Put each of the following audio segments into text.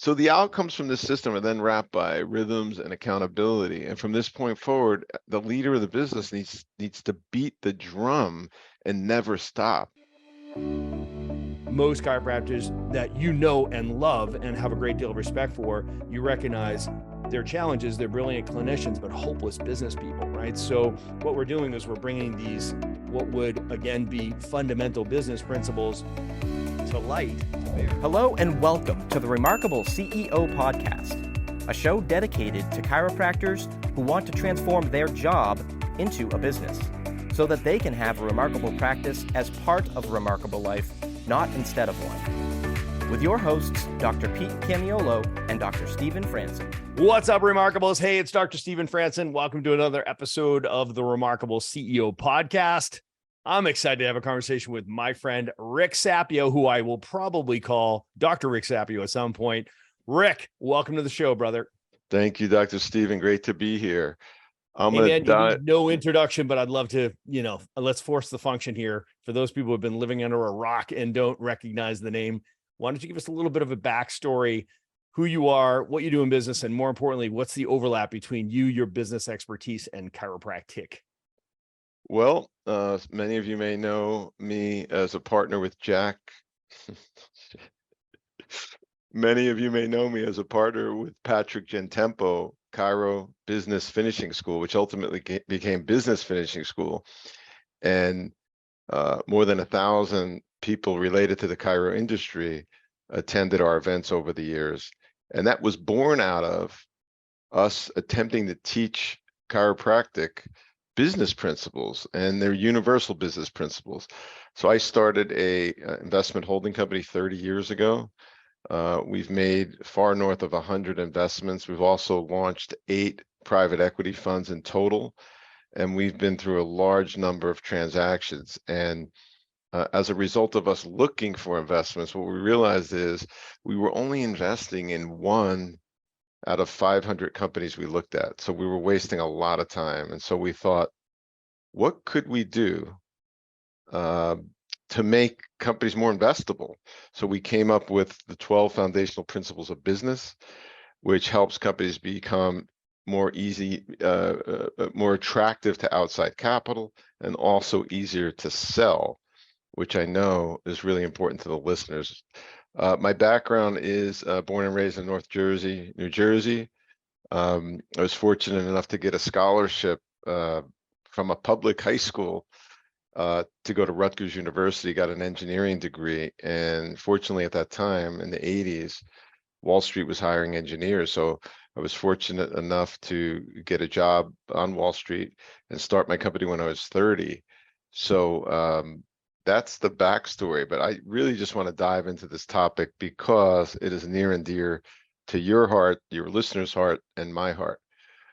So the outcomes from this system are then wrapped by rhythms and accountability. And from this point forward, the leader of the business needs to beat the drum and never stop. Most chiropractors that you know and love and have a great deal of respect for, you recognize their challenges. They're brilliant clinicians, but hopeless business people, right? So what we're doing is we're bringing these, what would again be fundamental business principles to light. Hello and welcome to the Remarkable CEO Podcast, a show dedicated to chiropractors who want to transform their job into a business so that they can have a remarkable practice as part of a remarkable life, not instead of one. With your hosts, Dr. Pete Camiolo and Dr. Stephen Franson. What's up, Remarkables? Hey, it's Dr. Stephen Franson. Welcome to another episode of the Remarkable CEO Podcast. I'm excited to have a conversation with my friend Rick Sapio, who I will probably call Dr. Rick Sapio at some point. Rick, welcome to the show, brother. Thank you, Dr. Stephen. Great to be here. Hey, man, you need no introduction, but I'd love to, let's force the function here. For those people who have been living under a rock and don't recognize the name, why don't you give us a little bit of a backstory, who you are, what you do in business, and more importantly, what's the overlap between you, your business expertise, and chiropractic? Well, many of you may know me as a partner with Jack. Many of you may know me as a partner with Patrick Gentempo, Chiro Business Finishing School, which ultimately became Business Finishing School. And more than 1,000 people related to the chiro industry attended our events over the years. And that was born out of us attempting to teach chiropractic business principles, and they're universal business principles. So I started a investment holding company 30 years ago. We've made far north of 100 investments. We've also launched 8 private equity funds in total, and we've been through a large number of transactions. And as a result of us looking for investments, what we realized is we were only investing in 1 out of 500 companies we looked at. So we were wasting a lot of time. And so we thought, what could we do to make companies more investable? So we came up with the 12 foundational principles of business, which helps companies become more attractive to outside capital, and also easier to sell, which I know is really important to the listeners. My background is born and raised in North Jersey, New Jersey. I was fortunate enough to get a scholarship from a public high school to go to Rutgers University, got an engineering degree. And fortunately at that time in the 80s, Wall Street was hiring engineers. So I was fortunate enough to get a job on Wall Street and start my company when I was 30. So that's the backstory, but I really just want to dive into this topic because it is near and dear to your heart, your listener's heart, and my heart.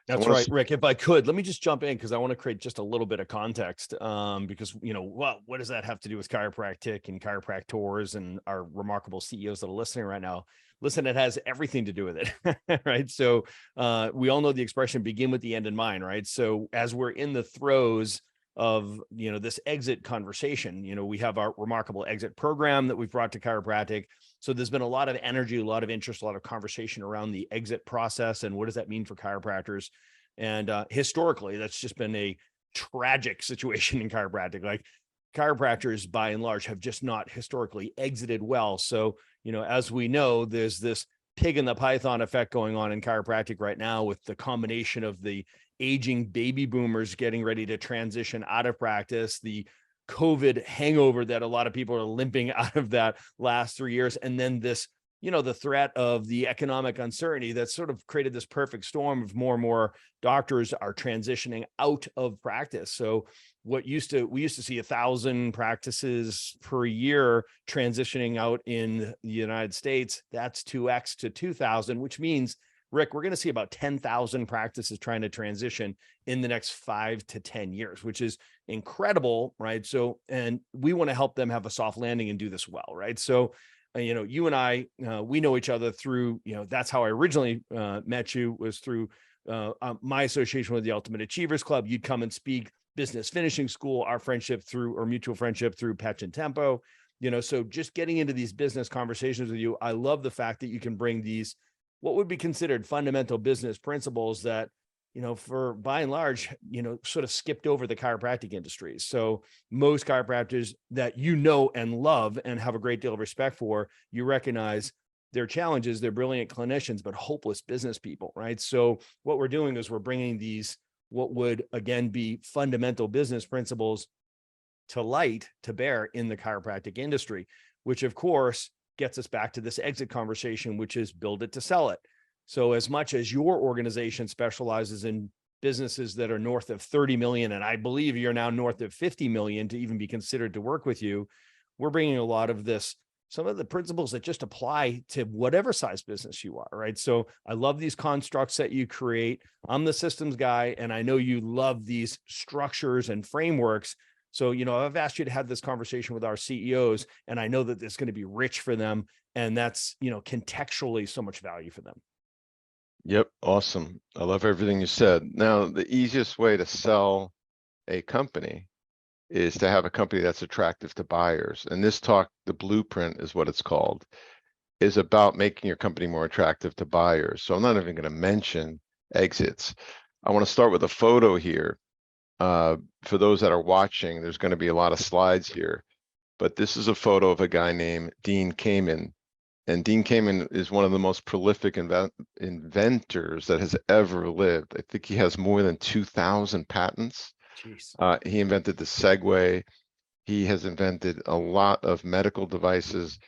That's right, Rick. If I could, let me just jump in because I want to create just a little bit of context because, what does that have to do with chiropractic and chiropractors and our remarkable CEOs that are listening right now? Listen, it has everything to do with it, right? So we all know the expression begin with the end in mind, right? So as we're in the throes of this exit conversation, we have our remarkable exit program that we've brought to chiropractic. So there's been a lot of energy, a lot of interest, a lot of conversation around the exit process and what does that mean for chiropractors. And historically, that's just been a tragic situation in chiropractic. Like chiropractors by and large have just not historically exited well. So as we know, there's this pig in the python effect going on in chiropractic right now with the combination of the aging baby boomers getting ready to transition out of practice, the COVID hangover that a lot of people are limping out of that last 3 years. And then this, the threat of the economic uncertainty that's sort of created this perfect storm of more and more doctors are transitioning out of practice. So we used to see 1,000 practices per year transitioning out in the United States. That's 2x to 2,000, which means, Rick, we're going to see about 10,000 practices trying to transition in the next 5 to 10 years, which is incredible, right? So, and we want to help them have a soft landing and do this well, right? So, you and I, we know each other through, that's how I originally met you, was through my association with the Ultimate Achievers Club. You'd come and speak Business Finishing School, our friendship through, or mutual friendship through Pat Gentempo. So just getting into these business conversations with you, I love the fact that you can bring these, what would be considered fundamental business principles that, for by and large, sort of skipped over the chiropractic industry. So most chiropractors that and love and have a great deal of respect for, you recognize their challenges, they're brilliant clinicians, but hopeless business people, right? So what we're doing is we're bringing these, what would again be fundamental business principles to bear in the chiropractic industry, which of course gets us back to this exit conversation, which is build it to sell it. So as much as your organization specializes in businesses that are north of 30 million, and I believe you're now north of 50 million to even be considered to work with you, we're bringing a lot of this, some of the principles that just apply to whatever size business you are, right? So I love these constructs that you create. I'm the systems guy, and I know you love these structures and frameworks. So, I've asked you to have this conversation with our CEOs, and I know that it's going to be rich for them. And that's, contextually so much value for them. Yep. Awesome. I love everything you said. Now, the easiest way to sell a company is to have a company that's attractive to buyers. And this talk, the blueprint is what it's called, is about making your company more attractive to buyers. So I'm not even going to mention exits. I want to start with a photo here. For those that are watching, there's going to be a lot of slides here, but this is a photo of a guy named Dean Kamen. And Dean Kamen is one of the most prolific inventors that has ever lived. I think he has more than 2,000 patents. Jeez. He invented the Segway. He has invented a lot of medical devices,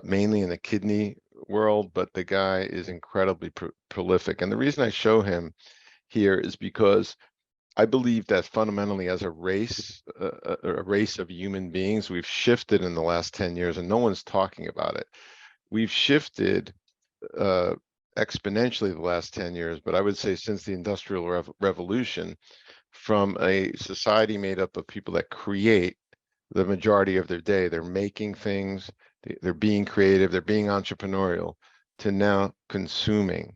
mainly in the kidney world, but the guy is incredibly prolific. And the reason I show him here is because I believe that fundamentally as a race of human beings, we've shifted in the last 10 years, and no one's talking about it. We've shifted exponentially the last 10 years, but I would say since the Industrial Revolution, from a society made up of people that create the majority of their day, they're making things, they're being creative, they're being entrepreneurial, to now consuming.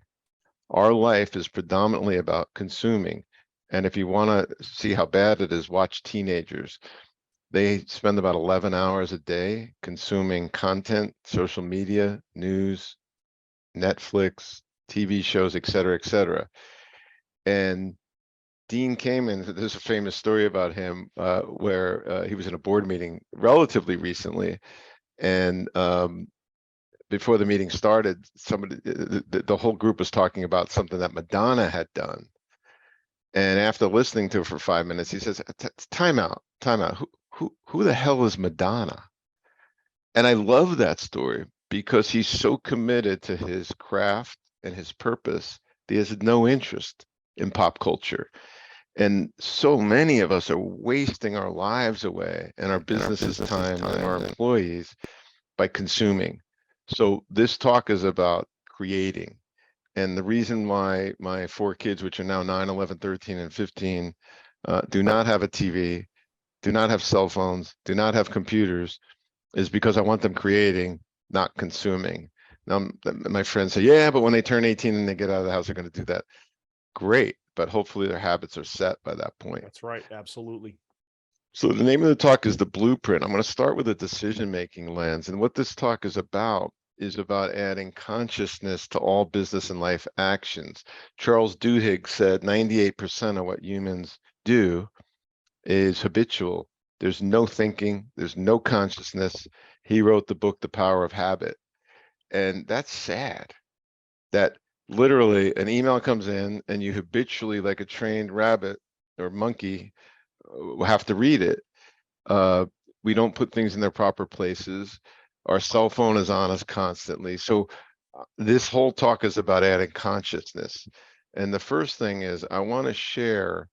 Our life is predominantly about consuming. And if you want to see how bad it is, watch teenagers. They spend about 11 hours a day consuming content, social media, news, Netflix, TV shows, et cetera, et cetera. And Dean Kamen, there's a famous story about him where he was in a board meeting relatively recently. And before the meeting started, the whole group was talking about something that Madonna had done. And after listening to it for 5 minutes, he says, time out. Who the hell is Madonna? And I love that story because he's so committed to his craft and his purpose that he has no interest in pop culture. And so many of us are wasting our lives away and our business's time and our employees by consuming. So this talk is about creating. And the reason why my 4 kids, which are now 9, 11, 13, and 15, do not have a TV, do not have cell phones, do not have computers, is because I want them creating, not consuming. Now, my friends say, yeah, but when they turn 18 and they get out of the house, they're going to do that. Great, but hopefully their habits are set by that point. That's right, absolutely. So the name of the talk is The Blueprint. I'm going to start with a decision-making lens. And what this talk is about adding consciousness to all business and life actions. Charles Duhigg said 98% of what humans do is habitual. There's no thinking, there's no consciousness. He wrote the book, The Power of Habit. And that's sad that literally an email comes in and you habitually, like a trained rabbit or monkey, have to read it. We don't put things in their proper places. Our cell phone is on us constantly. So this whole talk is about adding consciousness. And the first thing is I want to share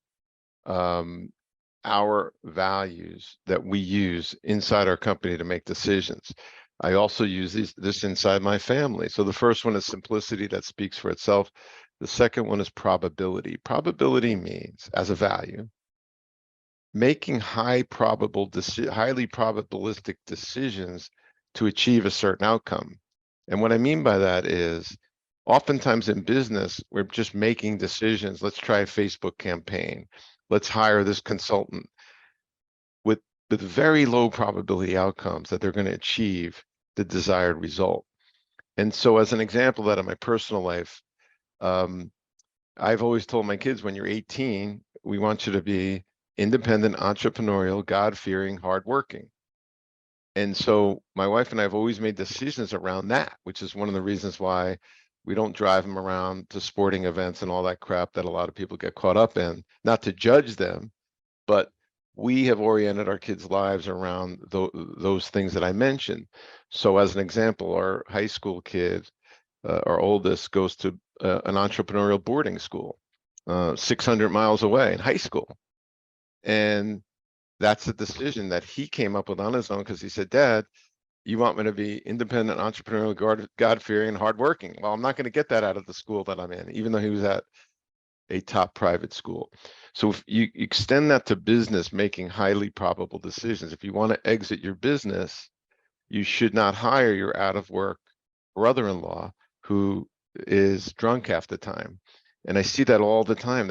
our values that we use inside our company to make decisions. I also use this inside my family. So the first one is simplicity, that speaks for itself. The second one is probability. Probability means, as a value, making highly probabilistic decisions to achieve a certain outcome. And what I mean by that is, oftentimes in business, we're just making decisions. Let's try a Facebook campaign. Let's hire this consultant. With with very low probability outcomes that they're going to achieve the desired result. And so as an example of that in my personal life, I've always told my kids, when you're 18, we want you to be independent, entrepreneurial, God-fearing, hardworking. And so my wife and I have always made decisions around that, which is one of the reasons why we don't drive them around to sporting events and all that crap that a lot of people get caught up in. Not to judge them, but we have oriented our kids' lives around those things that I mentioned. So as an example, our high school kid, our oldest, goes to an entrepreneurial boarding school, 600 miles away in high school. And that's a decision that he came up with on his own, because he said, Dad, you want me to be independent, entrepreneurial, God-fearing, and hardworking. Well, I'm not going to get that out of the school that I'm in, even though he was at a top private school. So if you extend that to business, making highly probable decisions, if you want to exit your business, you should not hire your out of work brother-in-law who is drunk half the time. And I see that all the time.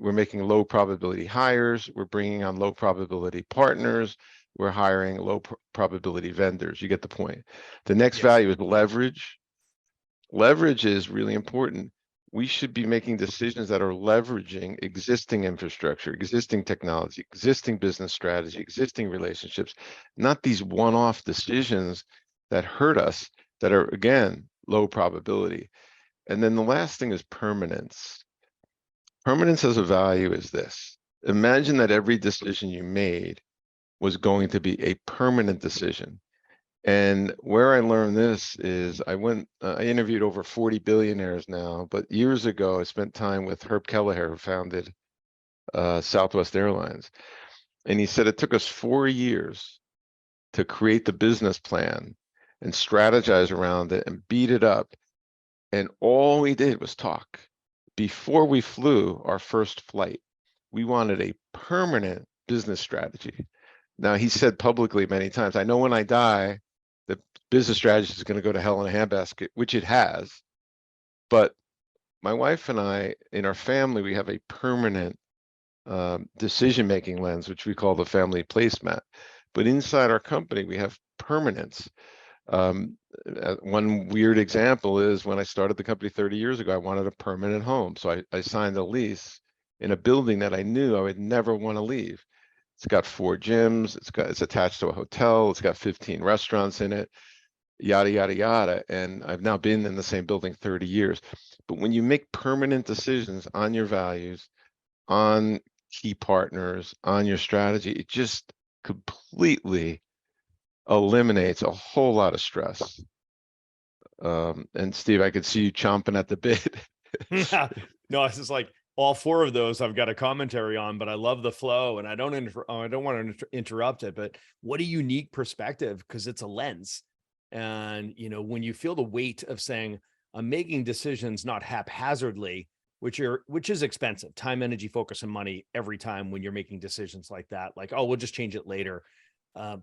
We're making low probability hires. We're bringing on low probability partners. We're hiring low probability vendors. You get the point. The next value is leverage. Leverage is really important. We should be making decisions that are leveraging existing infrastructure, existing technology, existing business strategy, existing relationships, not these one-off decisions that hurt us, that are, again, low probability. And then the last thing is permanence. Permanence as a value is this. Imagine that every decision you made was going to be a permanent decision. And where I learned this is I interviewed over 40 billionaires now, but years ago, I spent time with Herb Kelleher, who founded Southwest Airlines. And he said it took us 4 years to create the business plan and strategize around it and beat it up. And all we did was talk. Before we flew our first flight, we wanted a permanent business strategy. Now, he said publicly many times, I know when I die, the business strategy is going to go to hell in a handbasket, which it has. But my wife and I, in our family, we have a permanent decision-making lens, which we call the family placemat. But inside our company, we have permanence. One weird example is when I started the company 30 years ago, I wanted a permanent home. So I signed a lease in a building that I knew I would never want to leave. It's got 4 gyms, it's attached to a hotel, it's got 15 restaurants in it, yada, yada, yada. And I've now been in the same building 30 years. But when you make permanent decisions on your values, on key partners, on your strategy, it just completely eliminates a whole lot of stress. And Steve, I could see you chomping at the bit. No, it's just like all 4 of those I've got a commentary on, but I love the flow, and I don't want to interrupt it, but what a unique perspective, because it's a lens. And, you know, when you feel the weight of saying, I'm making decisions not haphazardly, which is expensive, time, energy, focus, and money every time when you're making decisions like that, like, oh, we'll just change it later.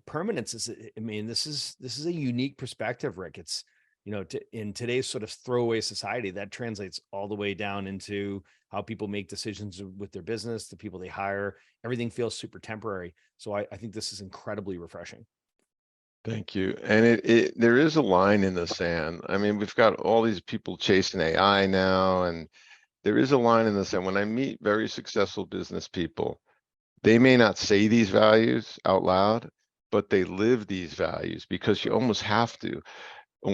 Permanence is, I mean, this is a unique perspective, Rick. It's, you know, in today's sort of throwaway society, that translates all the way down into how people make decisions with their business, the people they hire. Everything feels super temporary. So I think this is incredibly refreshing. Thank you. And there is a line in the sand. I mean, we've got all these people chasing AI now, and there is a line in the sand. When I meet very successful business people, they may not say these values out loud, but they live these values, because you almost have to.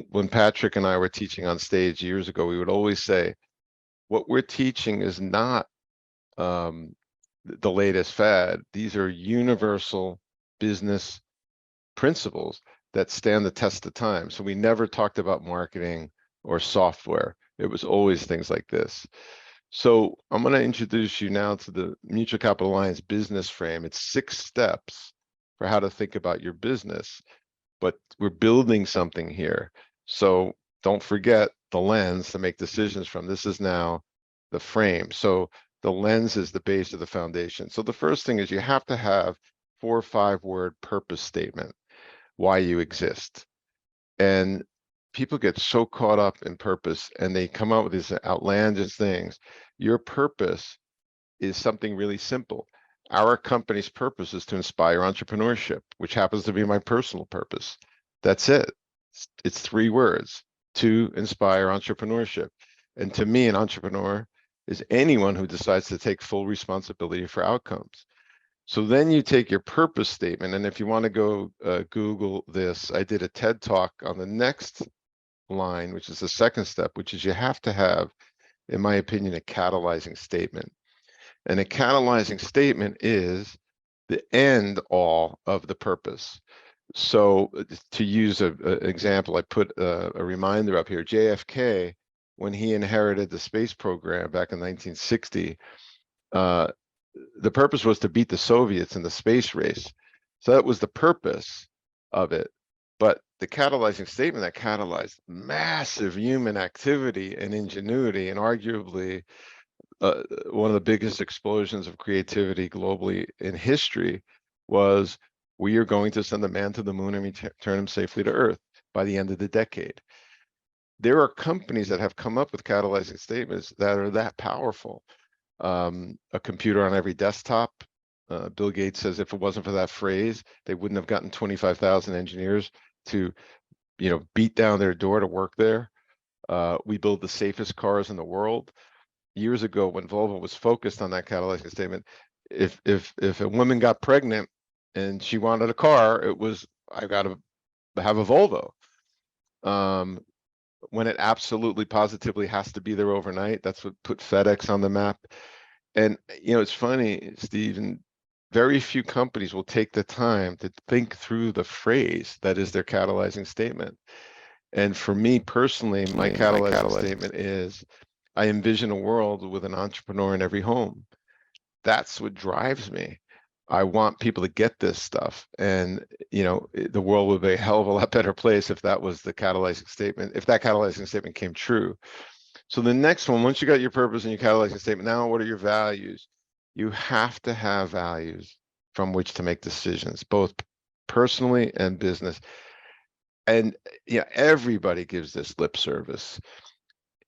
When Patrick and I were teaching on stage years ago, we would always say, what we're teaching is not the latest fad. These are universal business principles that stand the test of time. So we never talked about marketing or software. It was always things like this. So I'm going to introduce you now to the Mutual Capital Alliance business frame. It's 6 steps for how to think about your business, but we're building something here. So don't forget the lens to make decisions from. This is now the frame. So the lens is the base of the foundation. So the first thing is you have to have 4 or 5 word purpose statement, why you exist. And people get so caught up in purpose, and they come out with these outlandish things. Your purpose is something really simple. Our company's purpose is to inspire entrepreneurship, which happens to be my personal purpose. That's it. It's 3 words: to inspire entrepreneurship. And to me, an entrepreneur is anyone who decides to take full responsibility for outcomes. So then you take your purpose statement, and if you want to go Google this, I did a TED talk on the next line, which is the second step, which is you have to have, in my opinion, a catalyzing statement. And a catalyzing statement is the end all of the purpose. So to use an example, I put a reminder up here. JFK, when he inherited the space program back in 1960, the purpose was to beat the Soviets in the space race. So that was the purpose of it. But the catalyzing statement that catalyzed massive human activity and ingenuity, and arguably one of the biggest explosions of creativity globally in history, was we are going to send a man to the moon and return him safely to Earth by the end of the decade. There are companies that have come up with catalyzing statements that are that powerful. A computer on every desktop. Bill Gates says if it wasn't for that phrase, they wouldn't have gotten 25,000 engineers to, beat down their door to work there. We build the safest cars in the world. Years ago, when Volvo was focused on that catalyzing statement, if a woman got pregnant and she wanted a car, it was, I got to have a Volvo. When it absolutely positively has to be there overnight, that's what put FedEx on the map. And it's funny, Steve, very few companies will take the time to think through the phrase that is their catalyzing statement. And for me personally, my catalyzing statement is, I envision a world with an entrepreneur in every home. That's what drives me. I want people to get this stuff, and the world would be a hell of a lot better place if that was the catalyzing statement, if that catalyzing statement came true. So the next one, once you got your purpose and your catalyzing statement, now what are your values? You have to have values from which to make decisions, both personally and business. And everybody gives this lip service.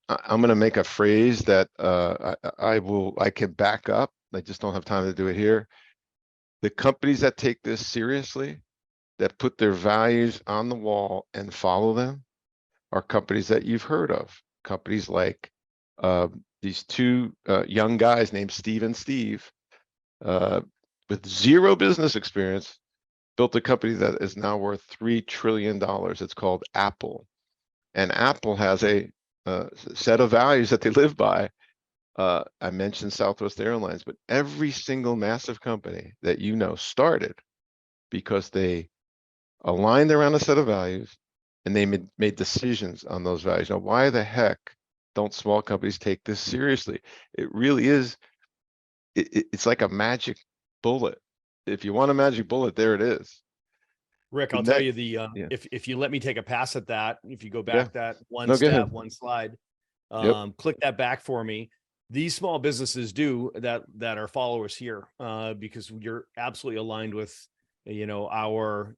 I'm going to make a phrase that I can back up. I just don't have time to do it here. The companies that take this seriously, that put their values on the wall and follow them, are companies that you've heard of. Companies like these 2 young guys named Steve and Steve, with 0 business experience, built a company that is now worth $3 trillion. It's called Apple. And Apple has a set of values that they live by. I mentioned Southwest Airlines, but every single massive company that started because they aligned around a set of values and they made decisions on those values. Now, why the heck don't small companies take this seriously? It really is, it's like a magic bullet. If you want a magic bullet, there it is. Rick, I'll tell you if you let me take a pass at that, if you go back that one step, one slide, click that back for me. These small businesses do that are followers here, because you're absolutely aligned with, our,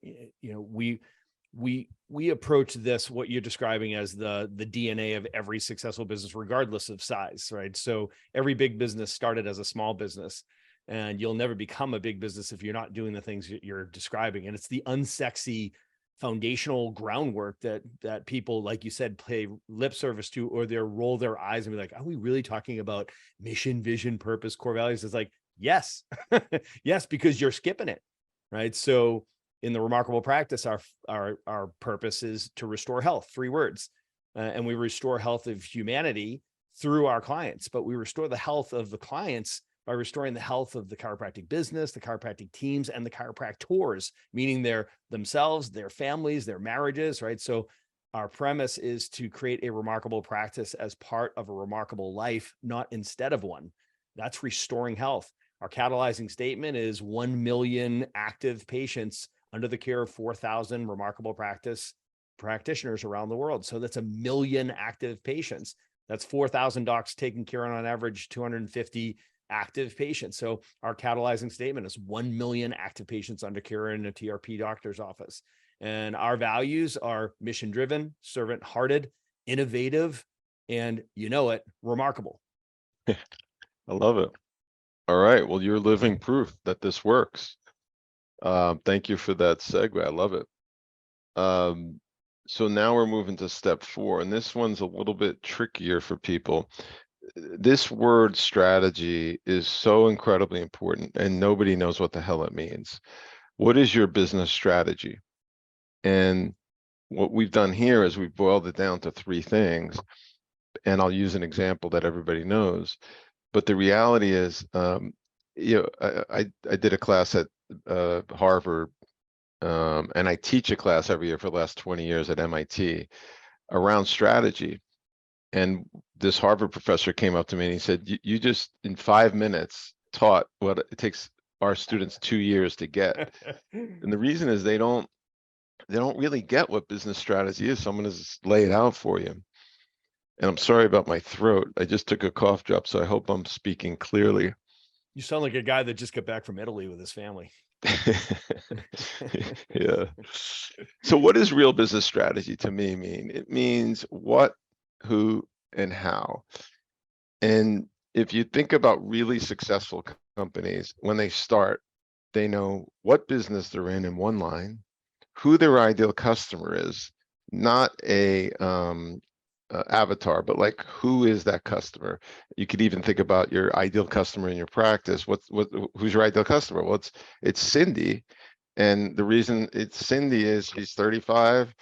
we approach this, what you're describing as the DNA of every successful business, regardless of size, right? So every big business started as a small business, and you'll never become a big business if you're not doing the things you're describing. And it's the unsexy foundational groundwork that people, like you said, pay lip service to, or they roll their eyes and be like, are we really talking about mission, vision, purpose, core values? It's like, yes, yes, because you're skipping it, right? So in the Remarkable Practice, our purpose is to restore health, 3 words. And we restore health of humanity through our clients, but we restore the health of the clients by restoring the health of the chiropractic business, the chiropractic teams, and the chiropractors, meaning their themselves, their families, their marriages, right? So our premise is to create a remarkable practice as part of a remarkable life, not instead of one. That's restoring health. Our catalyzing statement is 1 million active patients under the care of 4,000 remarkable practice practitioners around the world. So that's 1 million active patients. That's 4,000 docs taking care on average 250 active patients. So our catalyzing statement is 1 million active patients under care in a TRP doctor's office. And our values are mission-driven, servant-hearted, innovative, and remarkable. I love it. All right. Well, you're living proof that this works. Thank you for that segue. I love it. So now we're moving to step 4, and this one's a little bit trickier for people. This word strategy is so incredibly important, and nobody knows what the hell it means. What is your business strategy? And what we've done here is we've boiled it down to 3 things, and I'll use an example that everybody knows. But the reality is, I did a class at Harvard, and I teach a class every year for the last 20 years at MIT around strategy. And this Harvard professor came up to me and he said, you just in 5 minutes taught what it takes our students 2 years to get. And the reason is they don't really get what business strategy is. So I'm going to lay it out for you. And I'm sorry about my throat. I just took a cough drop, so I hope I'm speaking clearly. You sound like a guy that just got back from Italy with his family. Yeah. So what does real business strategy to me mean? It means what, who, and how. And if you think about really successful companies, when they start, they know what business they're in one line, who their ideal customer is, not a avatar, but like, who is that customer? You could even think about your ideal customer in your practice. Who's your ideal customer? Well, it's Cindy. And the reason it's Cindy is she's 35,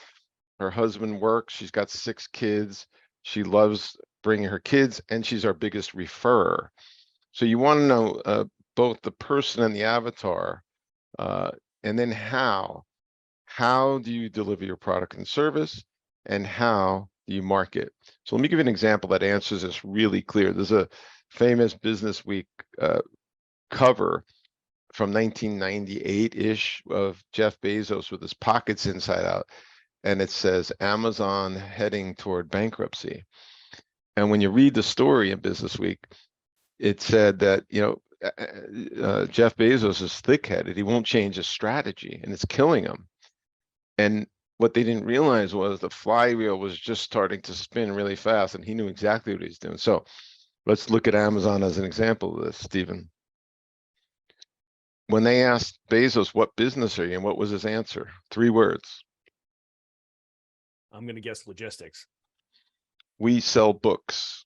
her husband works, she's got 6 kids, she loves bringing her kids, and she's our biggest referrer. So you want to know both the person and the avatar, and then how do you deliver your product and service, and how do you market? So let me give you an example that answers this really clear. There's a famous Business Week cover from 1998-ish of Jeff Bezos with his pockets inside out, and it says Amazon heading toward bankruptcy. And when you read the story in Business Week, it said that, Jeff Bezos is thick-headed. He won't change his strategy, and it's killing him. And what they didn't realize was the flywheel was just starting to spin really fast, and he knew exactly what he's doing. So let's look at Amazon as an example of this, Stephen. When they asked Bezos, what business are you in? What was his answer? 3 words. I'm going to guess logistics. We sell books.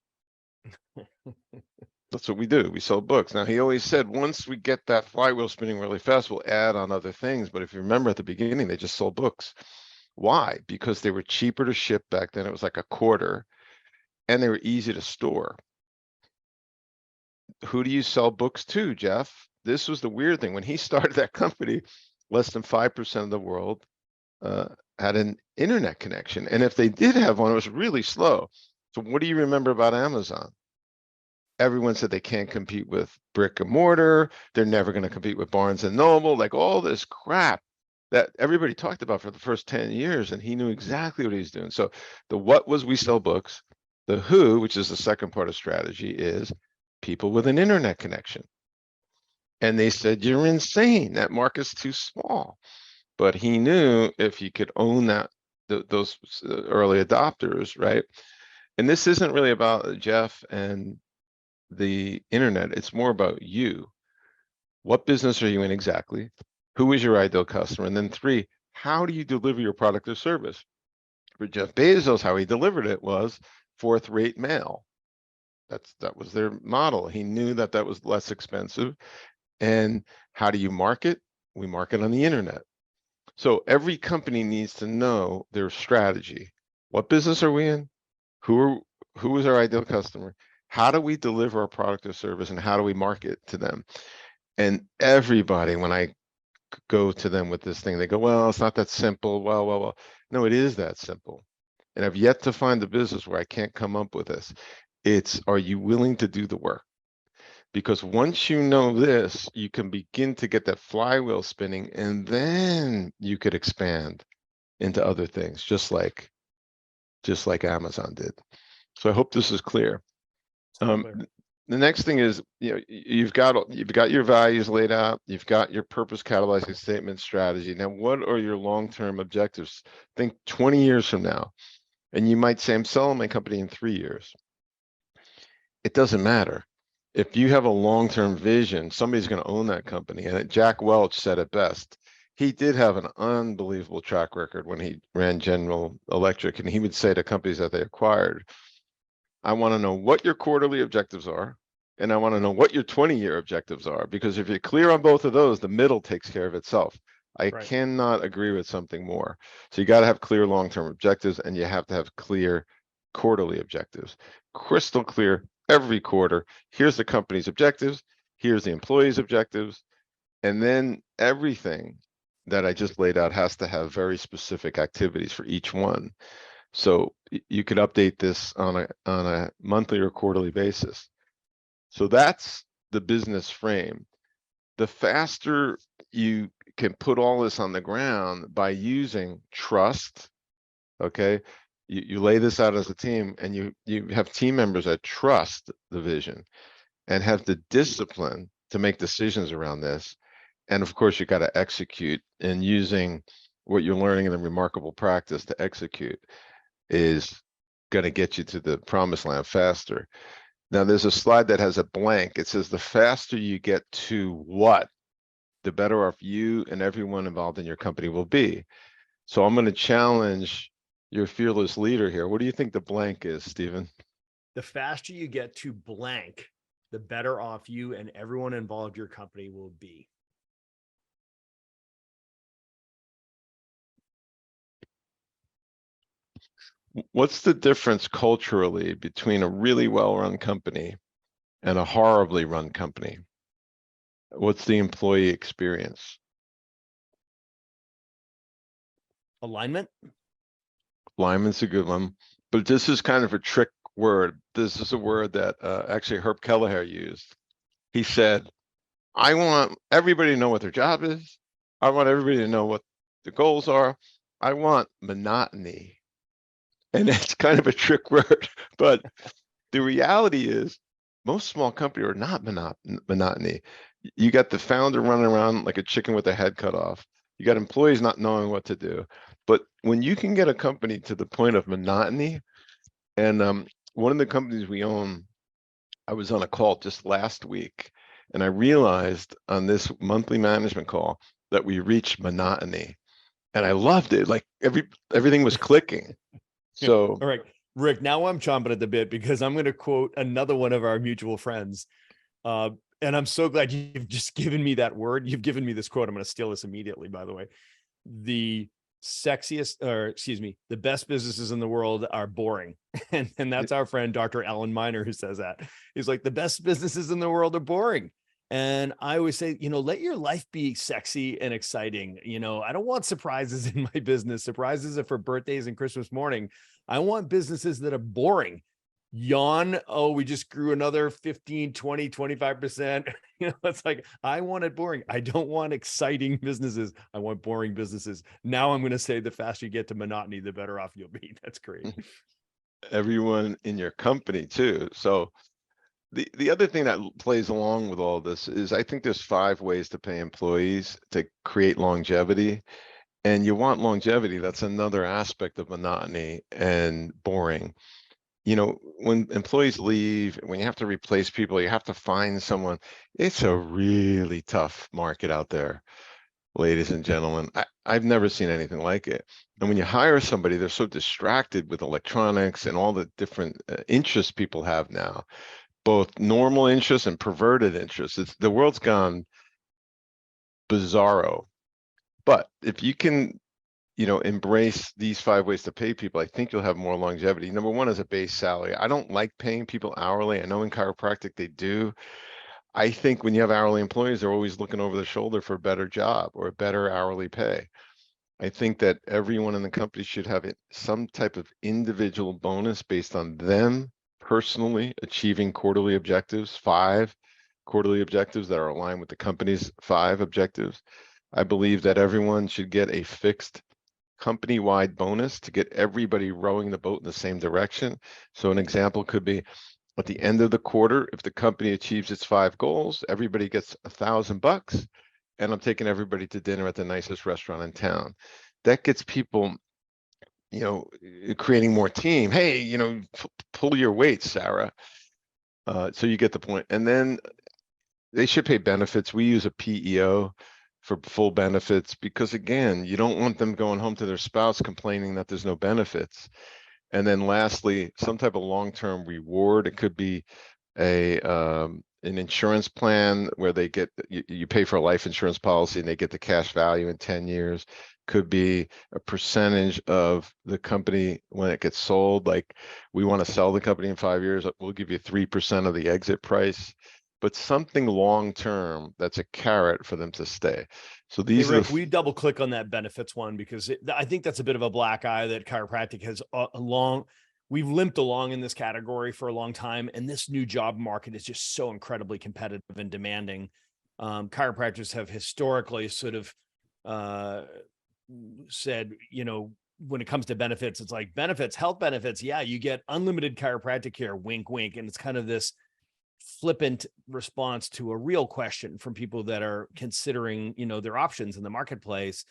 That's what we do. We sell books. Now, he always said, once we get that flywheel spinning really fast, we'll add on other things. But if you remember at the beginning, they just sold books. Why? Because they were cheaper to ship back then. It was like a quarter, and they were easy to store. Who do you sell books to, Jeff? This was the weird thing. When he started that company, less than 5% of the world had an internet connection. And if they did have one, it was really slow. So what do you remember about Amazon? Everyone said they can't compete with brick and mortar. They're never going to compete with Barnes and Noble, like all this crap that everybody talked about for the first 10 years. And he knew exactly what he was doing. So the what was we sell books. The who, which is the second part of strategy, is people with an internet connection. And they said, you're insane. That market's too small. But he knew if he could own that, those early adopters, right? And this isn't really about Jeff and the internet. It's more about you. What business are you in exactly? Who is your ideal customer? And then 3, how do you deliver your product or service? For Jeff Bezos, how he delivered it was 4th-rate mail. That was their model. He knew that that was less expensive. And how do you market? We market on the internet. So every company needs to know their strategy. What business are we in? Who is our ideal customer? How do we deliver our product or service, and how do we market to them? And everybody, when I go to them with this thing, they go, well, it's not that simple. Well. No, it is that simple. And I've yet to find a business where I can't come up with this. It's, are you willing to do the work? Because once you know this, you can begin to get that flywheel spinning, and then you could expand into other things, just like Amazon did. So I hope this is clear. The next thing is, you've got your values laid out, you've got your purpose catalyzing statement strategy. Now, what are your long-term objectives? Think 20 years from now, and you might say, I'm selling my company in 3 years. It doesn't matter. if you have a long-term vision, somebody's going to own that company. And Jack Welch said it best. He did have an unbelievable track record when he ran General Electric, and he would say to companies that they acquired, I want to know what your quarterly objectives are, and I want to know what your 20-year objectives are, because if you're clear on both of those, the middle takes care of itself. I Right. cannot agree with something more. So you got to have clear long-term objectives, and you have to have clear quarterly objectives. Crystal clear every quarter. Here's the company's objectives. Here's the employees' objectives. And then everything that I just laid out has to have very specific activities for each one. So you could update this on a monthly or quarterly basis. So that's the business frame. The faster you can put all this on the ground by using trust, okay? You lay this out as a team, and you have team members that trust the vision and have the discipline to make decisions around this. And of course, you got to execute, and using what you're learning in the remarkable practice to execute is going to get you to the promised land faster. Now, there's a slide that has a blank. It says the faster you get to what, the better off you and everyone involved in your company will be. So I'm going to challenge your fearless leader here. What do you think the blank is, Stephen? The faster you get to blank, the better off you and everyone involved in your company will be. What's the difference culturally between a really well-run company and a horribly run company? What's the employee experience? Alignment. Alignment's a good one, but this is kind of a trick word. This is a word that actually Herb Kelleher used. He said, I want everybody to know what their job is. I want everybody to know what the goals are. I want monotony. And that's kind of a trick word, but the reality is most small companies are not monotony. You got the founder running around like a chicken with a head cut off. You got employees not knowing what to do. But when you can get a company to the point of monotony, and one of the companies we own, I was on a call just last week, and I realized on this monthly management call that we reached monotony, and I loved it. Like everything was clicking. So, all right, Rick, now I'm chomping at the bit because I'm going to quote another one of our mutual friends. And I'm so glad you've just given me that word. You've given me this quote. I'm going to steal this immediately, by the way. The best businesses in the world are boring. And that's our friend, Dr. Alan Miner, who says that. He's like, the best businesses in the world are boring. And I always say, let your life be sexy and exciting. I don't want surprises in my business. Surprises are for birthdays and Christmas morning. I want businesses that are boring. Yawn. Oh, we just grew another 15, 20, 25%. It's like, I want it boring. I don't want exciting businesses. I want boring businesses. Now I'm going to say the faster you get to monotony, the better off you'll be. That's great. everyone in your company too. So the other thing that plays along with all this is I think there's 5 ways to pay employees to create longevity. And you want longevity. That's another aspect of monotony and boring. When employees leave, when you have to replace people, you have to find someone. It's a really tough market out there, ladies and gentlemen. I've never seen anything like it. And when you hire somebody, they're so distracted with electronics and all the different interests people have now, both normal interests and perverted interests. The world's gone bizarro. But if you can, embrace these 5 ways to pay people, I think you'll have more longevity. Number 1 is a base salary. I don't like paying people hourly. I know in chiropractic they do. I think when you have hourly employees, they're always looking over their shoulder for a better job or a better hourly pay. I think that everyone in the company should have some type of individual bonus based on them personally achieving quarterly objectives, 5 quarterly objectives that are aligned with the company's 5 objectives. I believe that everyone should get a fixed company-wide bonus to get everybody rowing the boat in the same direction. So an example could be at the end of the quarter, if the company achieves its 5 goals, everybody gets $1,000, and I'm taking everybody to dinner at the nicest restaurant in town. That gets people, creating more team. Hey, pull your weight, Sarah. So you get the point. And then they should pay benefits. We use a PEO for full benefits because, again, you don't want them going home to their spouse complaining that there's no benefits. And then lastly, some type of long-term reward. It could be an insurance plan where they get, you pay for a life insurance policy and they get the cash value in 10 years. Could be a percentage of the company when it gets sold. Like, we want to sell the company in 5 years, we'll give you 3% of the exit price, but something long-term that's a carrot for them to stay. So Hey, these are Rick, we double click on that benefits one because I think that's a bit of a black eye that chiropractic has we've limped along in this category for a long time. And this new job market is just so incredibly competitive and demanding. Chiropractors have historically sort of said, when it comes to benefits, it's like benefits, health benefits. Yeah, you get unlimited chiropractic care, wink, wink. And it's kind of this flippant response to a real question from people that are considering, their options in the marketplace.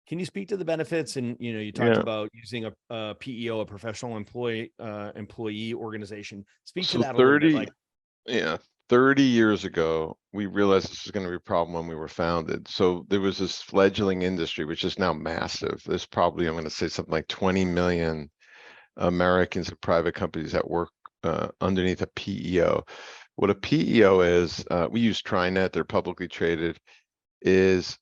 Can you speak to the benefits? And, you talked about using a PEO, a professional employee organization. Speak to So that a little bit. 30 years ago, we realized this was going to be a problem when we were founded. So there was this fledgling industry, which is now massive. There's probably, I'm going to say something like 20 million Americans and private companies that work underneath a PEO. What a PEO is, we use TriNet, they're publicly traded, is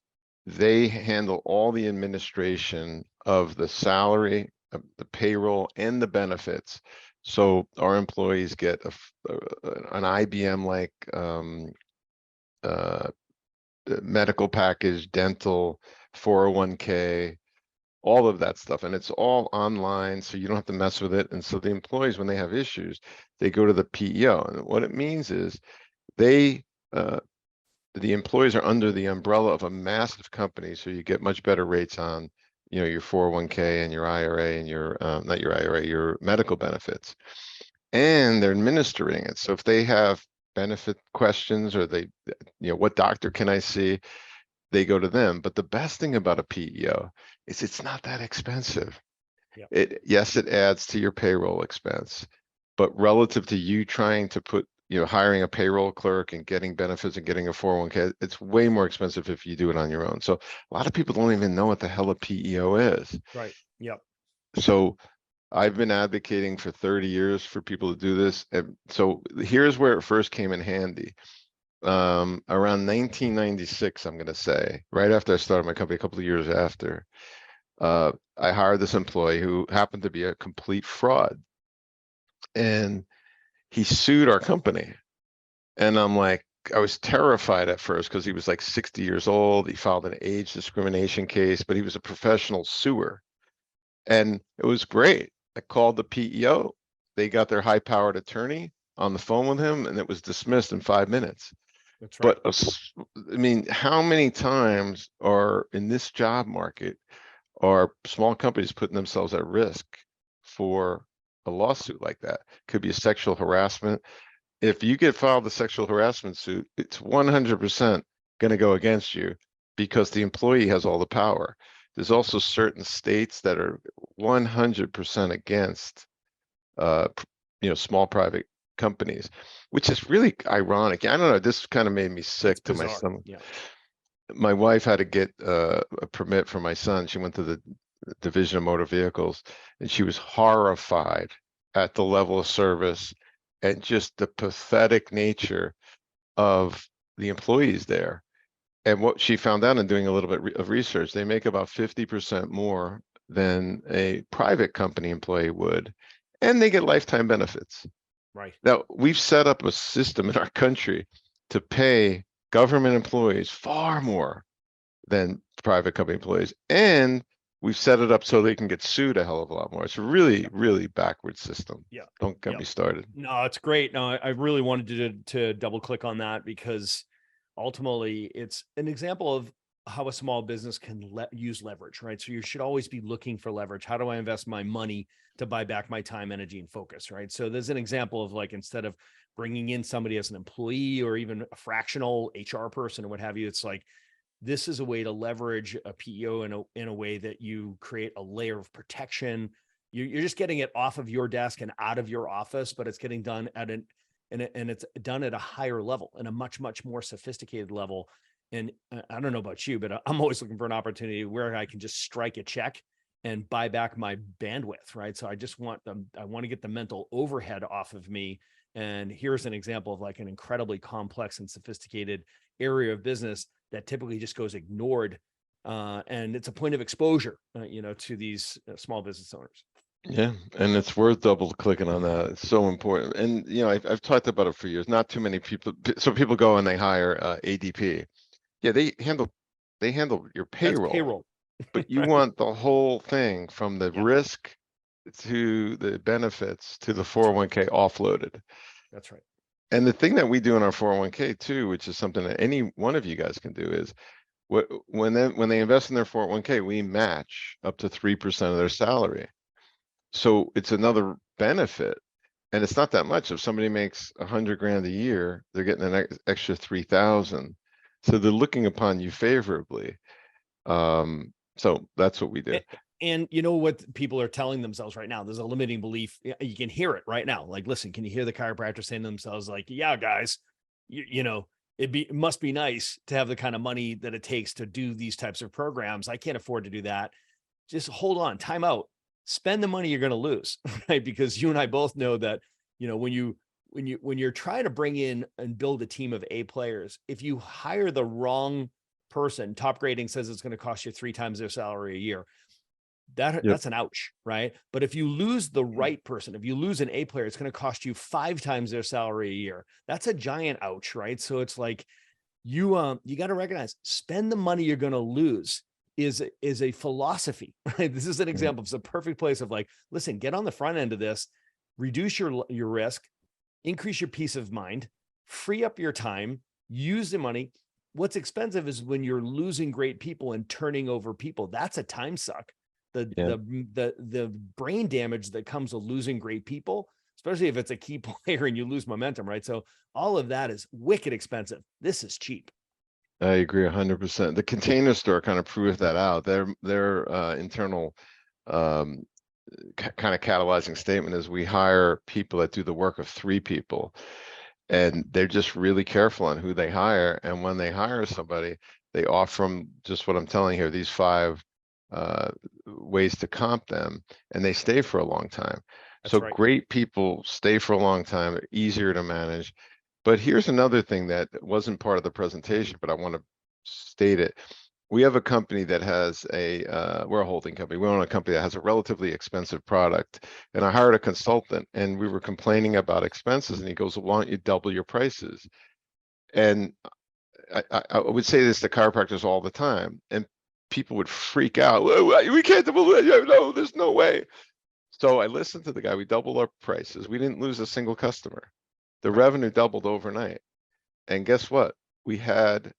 they handle all the administration of the salary, the payroll, and the benefits. So our employees get an IBM-like medical package, dental, 401k, all of that stuff. And it's all online, so you don't have to mess with it. And so the employees, when they have issues, they go to the PEO. And what it means is the employees are under the umbrella of a massive company, so you get much better rates on, your 401k and your IRA and your, not your IRA, your medical benefits. And they're administering it. So if they have benefit questions or they, what doctor can I see? They go to them. But the best thing about a PEO is it's not that expensive. Yep. Yes, it adds to your payroll expense, but relative to you trying to put, hiring a payroll clerk and getting benefits and getting a 401k, it's way more expensive if you do it on your own. So a lot of people don't even know what the hell a PEO is. Right. Yep. So I've been advocating for 30 years for people to do this. And so here's where it first came in handy. Around 1996, I'm going to say, right after I started my company, a couple of years after, I hired this employee who happened to be a complete fraud. And he sued our company. And I'm like, I was terrified at first because he was like 60 years old. He filed an age discrimination case, but he was a professional suer. And it was great. I called the PEO. They got their high-powered attorney on the phone with him, and it was dismissed in 5 minutes. That's right. But I mean, how many times are in this job market are small companies putting themselves at risk for a lawsuit like that? Could be a sexual harassment. If you get filed a sexual harassment suit, it's 100% going to go against you because the employee has all the power. There's also certain states that are 100% against, small private companies, which is really ironic. I don't know. This kind of made me sick to my stomach. Yeah. My wife had to get a permit for my son. She went to the Division of Motor Vehicles, and she was horrified at the level of service and just the pathetic nature of the employees there. And what she found out in doing a little bit of research, they make about 50% more than a private company employee would, and they get lifetime benefits. Right. Now, we've set up a system in our country to pay government employees far more than private company employees, and we've set it up so they can get sued a hell of a lot more. It's a really, really backward system. Yeah. Don't get me started. No, it's great. No, I really wanted to double click on that because ultimately it's an example of how a small business can use leverage, right? So you should always be looking for leverage. How do I invest my money to buy back my time, energy, and focus, right? So there's an example of, like, instead of bringing in somebody as an employee or even a fractional HR person or what have you, it's like, this is a way to leverage a PEO in a way that you create a layer of protection. You're just getting it off of your desk and out of your office, but it's getting done at and it's done at a higher level and a much, much more sophisticated level. And I don't know about you, but I'm always looking for an opportunity where I can just strike a check and buy back my bandwidth, right? So I just want I want to get the mental overhead off of me. And here's an example of like an incredibly complex and sophisticated area of business that typically just goes ignored. And it's a point of exposure, to these small business owners. Yeah, and it's worth double clicking on that. It's so important. And I've talked about it for years. Not too many people. So people go and they hire ADP. Yeah, they handle your That's payroll, payroll. but you Right. want the whole thing from the Yep. risk to the benefits to the 401k offloaded. That's right. And the thing that we do in our 401k too, which is something that any one of you guys can do, is when they invest in their 401k, we match up to 3% of their salary. So it's another benefit, and it's not that much. If somebody makes 100 grand a year, they're getting an extra 3,000. So they're looking upon you favorably. So that's what we do. And you know what people are telling themselves right now? There's a limiting belief. You can hear it right now. Like, listen, can you hear the chiropractor saying to themselves, like, yeah, guys, it must be nice to have the kind of money that it takes to do these types of programs. I can't afford to do that. Just hold on, time out, spend the money you're going to lose, right? Because you and I both know that, when you're trying to bring in and build a team of A players, if you hire the wrong person, top grading says it's going to cost you 3 times their salary a year. That's an ouch, right? But if you lose the right person, if you lose an A player, it's going to cost you 5 times their salary a year. That's a giant ouch, right? So it's like you got to recognize, spend the money you're going to lose is a philosophy, right? This is an example. It's a perfect place of like, listen, get on the front end of this, reduce your risk, increase your peace of mind, free up your time, use the money. What's expensive is when you're losing great people and turning over people. That's a time suck. The brain damage that comes with losing great people, especially if it's a key player and you lose momentum, right? So all of that is wicked expensive. This is cheap. I agree 100%. The Container Store kind of proved that out. Their internal kind of catalyzing statement is, we hire people that do the work of 3 people, and they're just really careful on who they hire. And when they hire somebody, they offer them just what I'm telling you here, these 5 ways to comp them, and they stay for a long time. That's so right. Great people stay for a long time. They're easier to manage. But here's another thing that wasn't part of the presentation, but I want to state it. We have a company that has we're a holding company. We own a company that has a relatively expensive product. And I hired a consultant, and we were complaining about expenses. And he goes, well, why don't you double your prices? And I would say this to chiropractors all the time. And people would freak out. We can't double it. No, there's no way. So I listened to the guy. We doubled our prices. We didn't lose a single customer. The revenue doubled overnight. And guess what? We had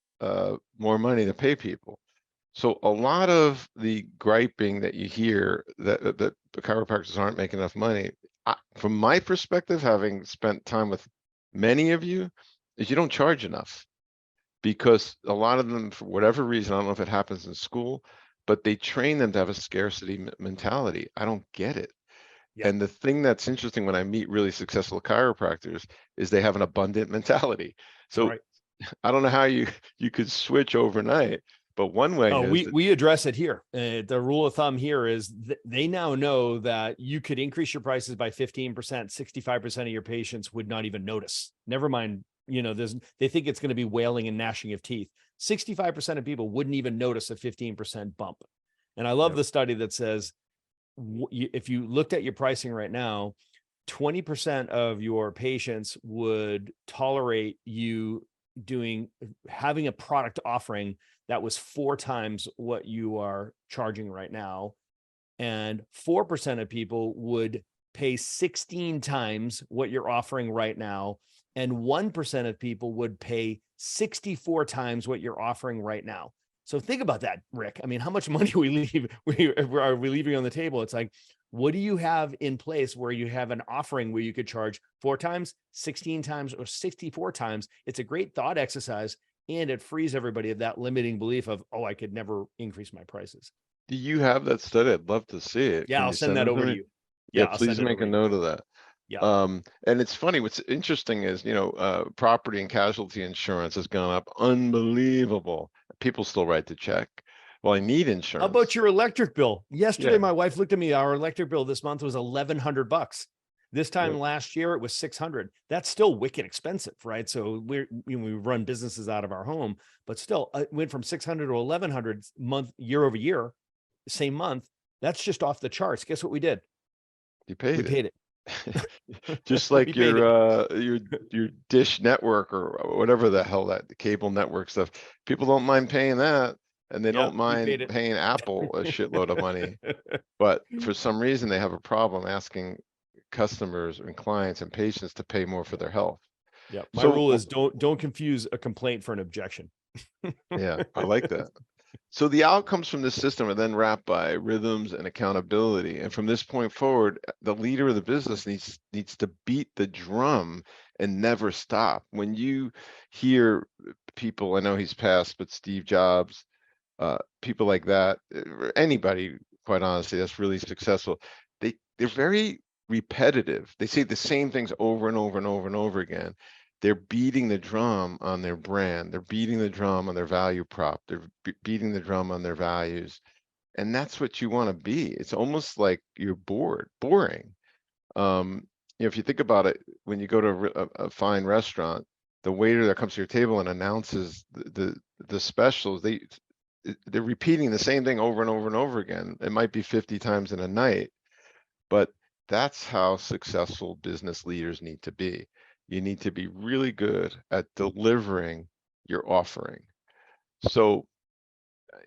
more money to pay people. So a lot of the griping that you hear that the chiropractors aren't making enough money, from my perspective, having spent time with many of you, is you don't charge enough. Because a lot of them, for whatever reason, I don't know if it happens in school, but they train them to have a scarcity mentality. I don't get it. Yeah. And the thing that's interesting when I meet really successful chiropractors is they have an abundant mentality. So I don't know how you could switch overnight, but one way is we address it here. The rule of thumb here is they now know that you could increase your prices by 15%, 65% of your patients would not even notice. Never mind, they think it's going to be wailing and gnashing of teeth. 65% of people wouldn't even notice a 15% bump. And I love the study that says, if you looked at your pricing right now, 20% of your patients would tolerate you having a product offering that was 4 times what you are charging right now. And 4% of people would pay 16 times what you're offering right now. And 1% of people would pay 64 times what you're offering right now. So think about that, Rick. I mean, how much money are we leaving on the table? It's like, what do you have in place where you have an offering where you could charge 4 times, 16 times, or 64 times? It's a great thought exercise, and it frees everybody of that limiting belief of, I could never increase my prices. Do you have that study? I'd love to see it. Yeah, I'll send that over to you. Yeah, please make a note of that. Yeah. And it's funny, what's interesting is, property and casualty insurance has gone up unbelievable. People still write the check. Well, I need How insurance. about your electric bill? Yesterday, Yeah. my wife looked at me. Our electric bill this month was $1,100. This time Yep. last year, it was $600. That's still wicked expensive, right? So we run businesses out of our home, but still it went from 600 to 1,100 month, year over year, same month. That's just off the charts. Guess what we did? You paid We it. paid it. Just We like paid your Dish network or whatever the hell the cable network stuff. People don't mind paying that, and they don't Yep, we paid mind it. paying Apple a shitload of money. But for some reason, they have a problem asking customers and clients and patients to pay more for their health. Yeah. My So rule is don't confuse a complaint for an objection. yeah, I like that. So the outcomes from this system are then wrapped by rhythms and accountability. And from this point forward, the leader of the business needs to beat the drum and never stop. When you hear people, I know he's passed, but Steve Jobs, people like that, or anybody, quite honestly, that's really successful, they're very repetitive. They say the same things over and over and over and over again. They're beating the drum on their brand. They're beating the drum on their value prop. They're beating the drum on their values. And that's what you want to be. It's almost like you're boring. If you think about it, when you go to a fine restaurant, the waiter that comes to your table and announces the specials, they're repeating the same thing over and over and over again. It might be 50 times in a night, but that's how successful business leaders need to be. You need to be really good at delivering your offering. So,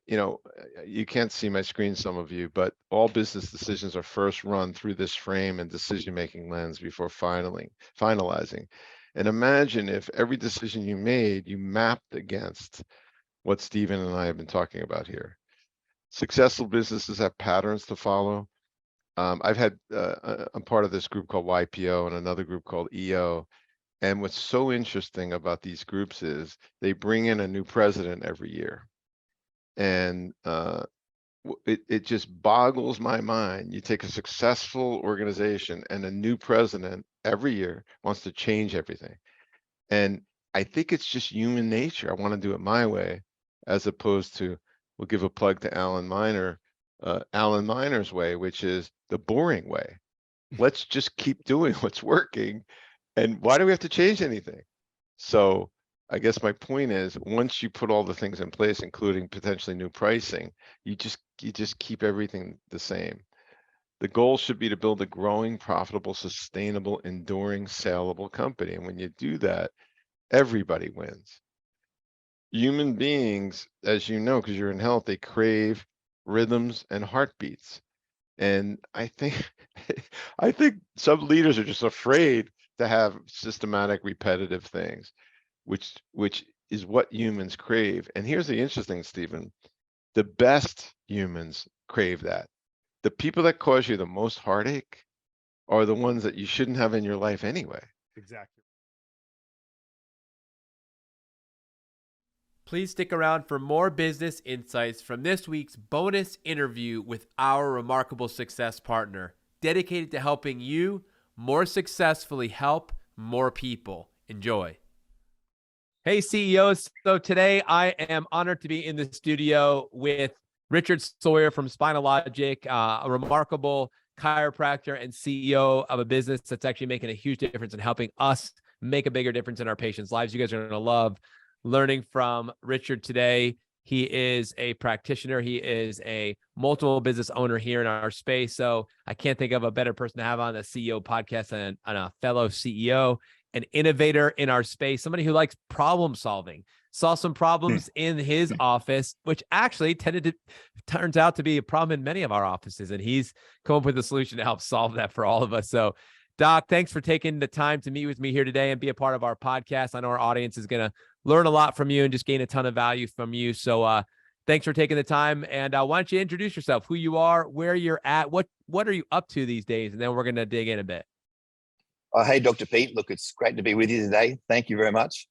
you can't see my screen, some of you, but all business decisions are first run through this frame and decision-making lens before finalizing. And imagine if every decision you made, you mapped against what Stephen and I have been talking about here. Successful businesses have patterns to follow. I'm part of this group called YPO and another group called EO. And what's so interesting about these groups is they bring in a new president every year. And it just boggles my mind. You take a successful organization and a new president every year wants to change everything. And I think it's just human nature. I want to do it my way, as opposed to, we'll give a plug to Alan Miner's way, which is the boring way. Let's just keep doing what's working. And why do we have to change anything? So I guess my point is, once you put all the things in place, including potentially new pricing, you just keep everything the same. The goal should be to build a growing, profitable, sustainable, enduring, saleable company. And when you do that, everybody wins. Human beings, as you know, because you're in health, they crave rhythms and heartbeats. And I think I think some leaders are just afraid to have systematic, repetitive things, which is what humans crave. And here's the interesting, Stephen, the best humans crave that. The people that cause you the most heartache are the ones that you shouldn't have in your life anyway. Exactly. Please stick around for more business insights from this week's bonus interview with our remarkable success partner, dedicated to helping you more successfully help more people. Enjoy. Hey, CEOs. So today I am honored to be in the studio with Richard Sawyer from Spinalogic, a remarkable chiropractor and CEO of a business that's actually making a huge difference in helping us make a bigger difference in our patients' lives. You guys are going to love learning from Richard today. He is a practitioner. He is a multiple business owner here in our space. So I can't think of a better person to have on the CEO podcast than a fellow CEO, an innovator in our space, somebody who likes problem solving. Saw some problems in his office, which actually turns out to be a problem in many of our offices. And he's come up with a solution to help solve that for all of us. So Doc, thanks for taking the time to meet with me here today and be a part of our podcast. I know our audience is going to learn a lot from you and just gain a ton of value from you. So thanks for taking the time. And why don't you introduce yourself, who you are, where you're at, what are you up to these days? And then we're going to dig in a bit. Hey, Dr. Pete. Look, it's great to be with you today. Thank you very much.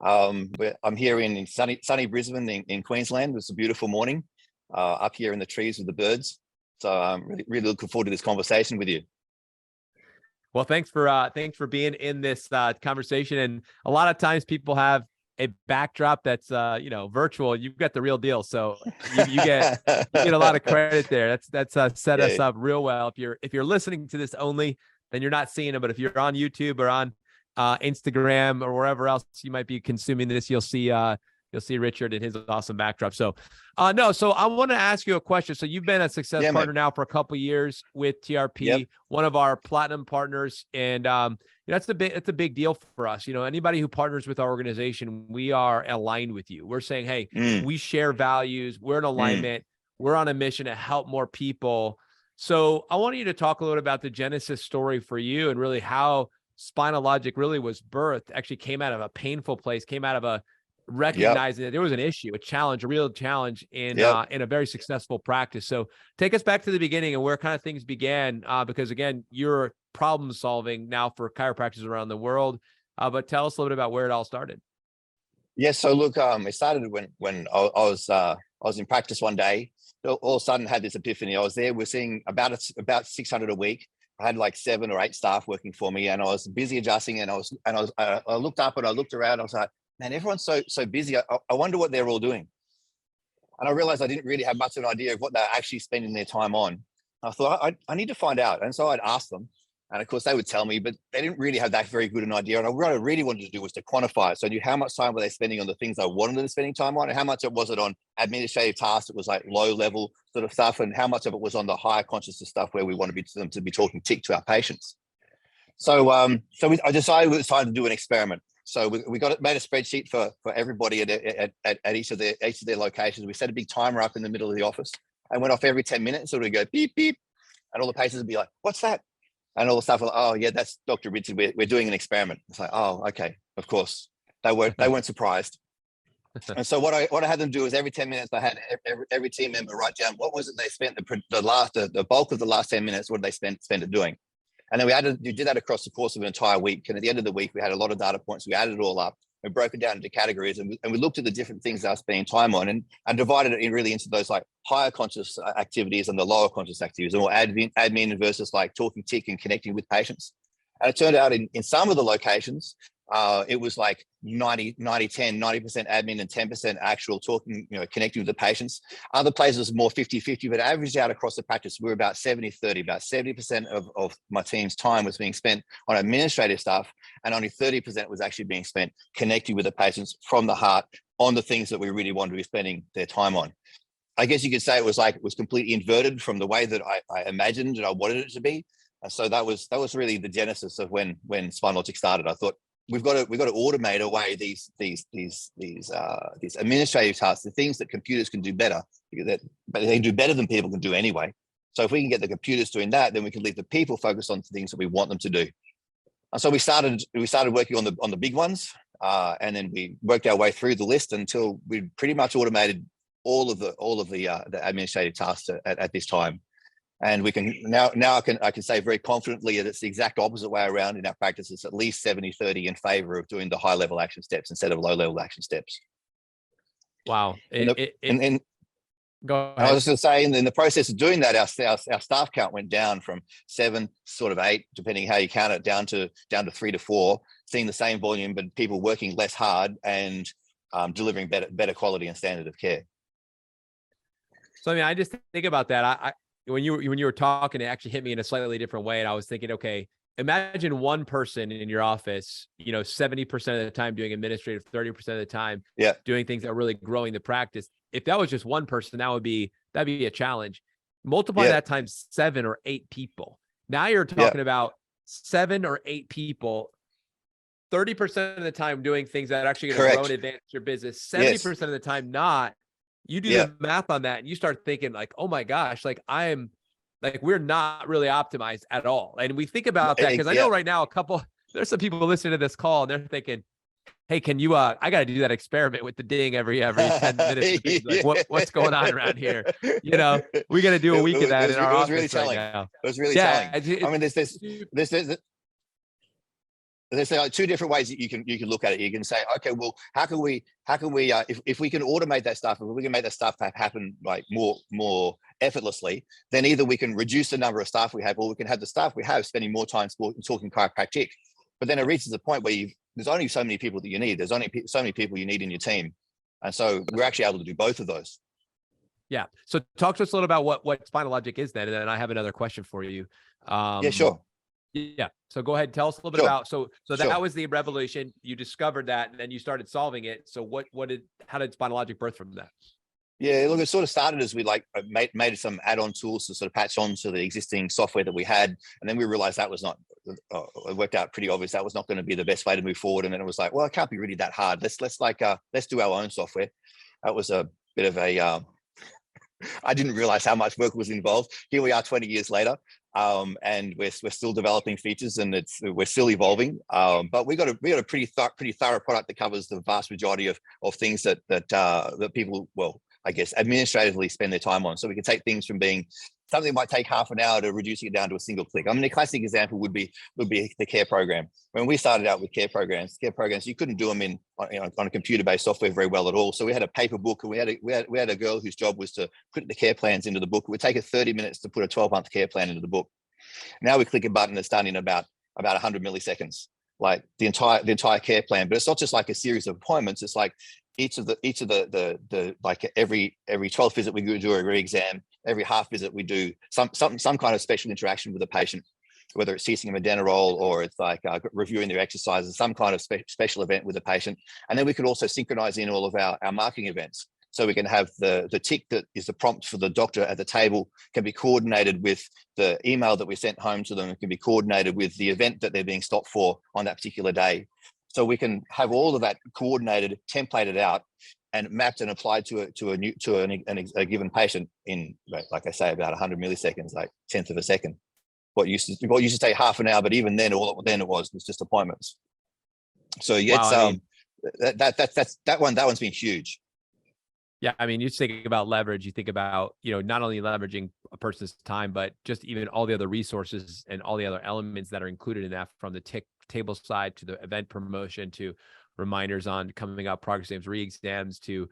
I'm here in sunny Brisbane in Queensland. It's a beautiful morning up here in the trees with the birds. So I'm really looking forward to this conversation with you. Well, thanks for being in this conversation. And a lot of times people have a backdrop that's virtual. You've got the real deal, so you get a lot of credit there. That's set us up real well. If you're listening to this only, then you're not seeing it. But if you're on YouTube or on Instagram or wherever else you might be consuming this, you'll see Richard and his awesome backdrop. So so I want to ask you a question. So you've been a success partner now for a couple of years with TRP, one of our platinum partners, and it's a big deal for us. Anybody who partners with our organization, we are aligned with you. We're saying, hey, we share values, we're in alignment, we're on a mission to help more people. So I want you to talk a little bit about the genesis story for you and really how Spinalogic really was birthed, actually came out of a painful place, came out of a recognizing that there was an issue, a real challenge in a very successful practice. So take us back to the beginning and where kind of things began, because again, you're problem solving now for chiropractors around the world. But tell us a little bit about where it all started. Yeah. So look, it started when I was in practice one day. All of a sudden had this epiphany. I was there. We're seeing about 600 a week. I had like 7 or 8 staff working for me, and I was busy adjusting. And I looked up and I looked around. I was like, man, everyone's so busy. I wonder what they're all doing. And I realized I didn't really have much of an idea of what they're actually spending their time on. I thought I need to find out. And so I'd ask them. And of course they would tell me, but they didn't really have that very good an idea. And what I really wanted to do was to quantify it. So I knew how much time were they spending on the things I wanted them spending time on, and how much was it on administrative tasks that was like low level sort of stuff, and how much of it was on the higher consciousness stuff where we want them to be talking tick to our patients. So I decided it was time to do an experiment. So we made a spreadsheet for everybody at each of their locations. We set a big timer up in the middle of the office and went off every 10 minutes. So we go beep, beep. And all the patients would be like, what's that? And all the stuff, like, oh yeah, that's Dr. Richard. We're doing an experiment. It's like, oh, okay, of course. They weren't surprised. And so what I had them do is every 10 minutes, I had every team member write down what was it they spent the bulk of the last 10 minutes, what did they spend it doing? And then we did that across the course of an entire week. And at the end of the week, we had a lot of data points. We added it all up. We broke it down into categories, and we looked at the different things I was spending time on, and divided it really into those like higher conscious activities and the lower conscious activities, and more admin versus like talking tick and connecting with patients. And it turned out in some of the locations, it was like 90%, 10, 90% admin and 10% actual talking, connecting with the patients. Other places more 50-50, but averaged out across the practice, we were about 70-30. About 70% of my team's time was being spent on administrative stuff, and only 30% was actually being spent connecting with the patients from the heart on the things that we really wanted to be spending their time on. I guess you could say it was completely inverted from the way that I imagined and I wanted it to be. So that was really the genesis of when Spinalogic started. I thought, we've got to automate away these administrative tasks, the things that computers can do better, but they do better than people can do anyway. So if we can get the computers doing that, then we can leave the people focused on things that we want them to do. And so we started working on the big ones, and then we worked our way through the list until we pretty much automated all of the administrative tasks at this time. And we can now I can say very confidently that it's the exact opposite way around in our practice. It's at least 70-30 in favor of doing the high level action steps instead of low level action steps. Wow. Go ahead. I was just going to say, in the process of doing that, our staff count went down from 7, sort of 8, depending how you count it, down to 3 to 4, seeing the same volume, but people working less hard and delivering better quality and standard of care. So, I mean, I just think about that. When you were talking, it actually hit me in a slightly different way. And I was thinking, okay, imagine one person in your office, 70% of the time doing administrative, 30% of the time doing things that are really growing the practice. If that was just one person, that'd be a challenge. Multiply that times 7 or 8 people. Now you're talking about 7 or 8 people, 30% of the time doing things that are actually going to grow and advance your business, 70% of the time not. You do the math on that and you start thinking like, oh my gosh, like we're not really optimized at all. And we think about that because I know right now there's some people listening to this call and they're thinking, hey, can you, I got to do that experiment with the ding every 10 minutes. Like, what's going on around here? We got to do a week of that in our office right now. It was really telling. I mean, there's like two different ways that you can look at it. You can say, okay, well, how can we if we can automate that stuff, if we can make that stuff happen like more effortlessly, then either we can reduce the number of staff we have, or we can have the staff we have spending more time talking chiropractic. But then it reaches a point where there's only so many people that you need. There's only so many people you need in your team, and so we're actually able to do both of those. Yeah. So talk to us a little about what Spinalogic is then, and then I have another question for you. Yeah, sure. Yeah. So go ahead, tell us a little bit about, so that was the revolution. You discovered that, and then you started solving it. So how did Spinalogic birth from that? Yeah, look, it sort of started as we made some add-on tools to sort of patch on to the existing software that we had. And then we realized that was not, it worked out pretty obvious. That was not going to be the best way to move forward. And then it was like, well, it can't be really that hard. Let's do our own software. That was a bit of a, I didn't realize how much work was involved. Here we are 20 years later. And we're still developing features, and we're still evolving. But we got a pretty thorough product that covers the vast majority of things that people, well, I guess, administratively spend their time on. So we can take things from being something that might take half an hour to reducing it down to a single click. I mean, a classic example would be the care program. When we started out with care programs, you couldn't do them on a computer-based software very well at all. So we had a paper book, and we had a girl whose job was to put the care plans into the book. It would take her 30 minutes to put a 12-month care plan into the book. Now we click a button, it's done in about 100 milliseconds, like the entire care plan. But it's not just like a series of appointments. It's like each of the like every 12th visit we do a re-exam, every half visit we do some kind of special interaction with the patient, whether it's teaching them a Denerol or it's like reviewing their exercises, some kind of special event with the patient. And then we could also synchronize in all of our marketing events. So we can have the tick that is the prompt for the doctor at the table can be coordinated with the email that we sent home to them. It can be coordinated with the event that they're being stopped for on that particular day. So we can have all of that coordinated, templated out, and mapped and applied to a given patient in, like I say, about 100 milliseconds, like 1/10 of a second. What used to take half an hour, but even then, it was just appointments. So yeah, it's that one's been huge. Yeah, I mean, you think about leverage, you think about, not only leveraging a person's time, but just even all the other resources and all the other elements that are included in that, from the table side to the event promotion to reminders on coming up, progress exams, re-exams, to,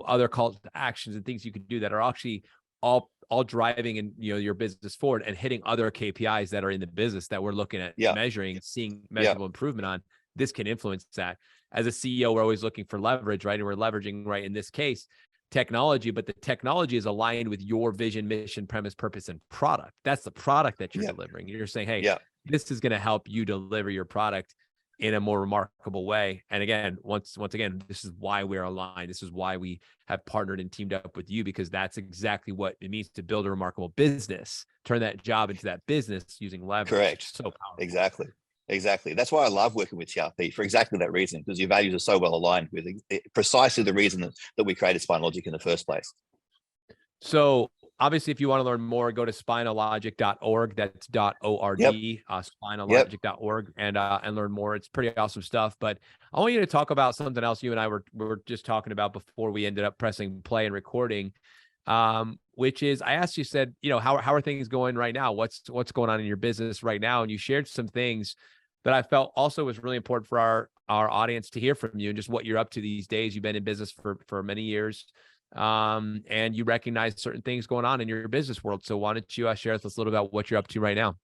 other calls to actions and things you could do that are actually all driving and your business forward and hitting other KPIs that are in the business that we're looking at measuring, seeing measurable improvement on. This can influence that. As a CEO, we're always looking for leverage, right? And we're leveraging, right, in this case, technology, but the technology is aligned with your vision, mission, premise, purpose, and product. That's the product that you're delivering. You're saying, hey, this is going to help you deliver your product in a more remarkable way. And again, once again, this is why we're aligned. This is why we have partnered and teamed up with you, because that's exactly what it means to build a remarkable business, turn that job into that business using leverage. Correct. So powerful. Exactly. That's why I love working with TRP, for exactly that reason, because your values are so well aligned with precisely the reason that we created Spinalogic in the first place. So obviously, if you want to learn more, go to spinalogic.org. That's .org, spinalogic.org, and learn more. It's pretty awesome stuff. But I want you to talk about something else you and I were just talking about before we ended up pressing play and recording, which is, I asked you, said, how are things going right now? What's going on in your business right now? And you shared some things that I felt also was really important for our audience to hear from you, and just what you're up to these days. You've been in business for many years, and you recognize certain things going on in your business world. So why don't you share with us a little about what you're up to right now?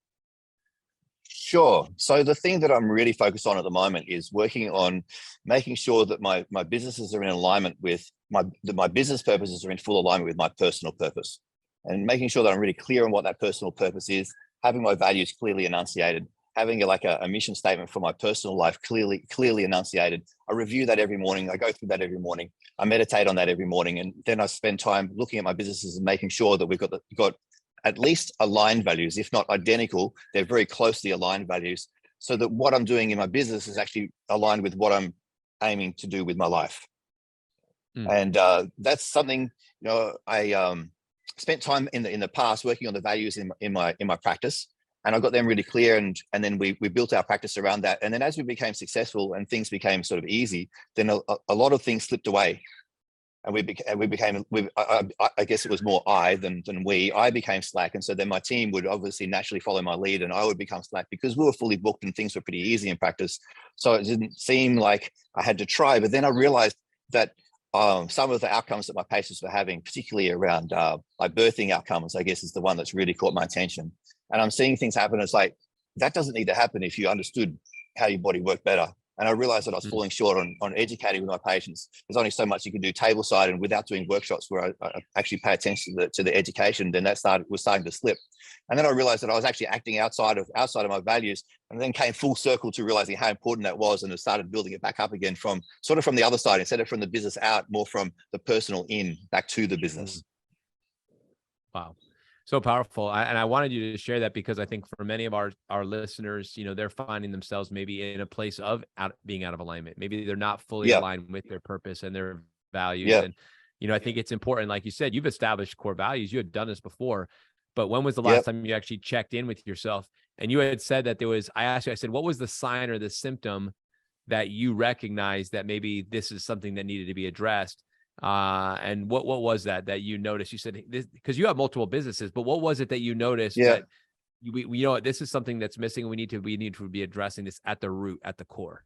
Sure. So the thing that I'm really focused on at the moment is working on making sure that my businesses are in alignment with my business purposes are in full alignment with my personal purpose, and making sure that I'm really clear on what that personal purpose is, having my values clearly enunciated, having a mission statement for my personal life clearly enunciated. I review that every morning. I go through that every morning. I meditate on that every morning, and then I spend time looking at my businesses and making sure that we've got at least aligned values, if not identical. They're very closely aligned values, so that what I'm doing in my business is actually aligned with what I'm aiming to do with my life. And that's something, I spent time in the past working on the values in my practice, and I got them really clear, and then we built our practice around that. And then as we became successful and things became sort of easy, then a lot of things slipped away. and I guess it was more I than we. I became slack, and so then my team would obviously naturally follow my lead, and I would become slack because we were fully booked and things were pretty easy in practice. So it didn't seem like I had to try. But then I realized that some of the outcomes that my patients were having, particularly around like birthing outcomes, I guess is the one that's really caught my attention. And I'm seeing things happen. It's like, that doesn't need to happen if you understood how your body worked better. And I realized that I was falling short on educating with my patients. There's only so much you can do tableside, and without doing workshops where I actually pay attention to the education, then that was starting to slip. And then I realized that I was actually acting outside of my values, and then came full circle to realizing how important that was, and started building it back up again from the other side, instead of from the business out, more from the personal in back to the business. Wow. So powerful. And I wanted you to share that because I think for many of our listeners, you know, they're finding themselves maybe in a place of being out of alignment. Maybe they're not fully aligned with their purpose and their values. And, you know, I think it's important, like you said, you've established core values. You had done this before, but when was the last time you actually checked in with yourself? And you had said that I asked you, I said, what was the sign or the symptom that you recognized that maybe this is something that needed to be addressed? And what was that you noticed? You said this because you have multiple businesses, but what was it that you noticed that we know this is something that's missing? We need to be addressing this at the root, at the core.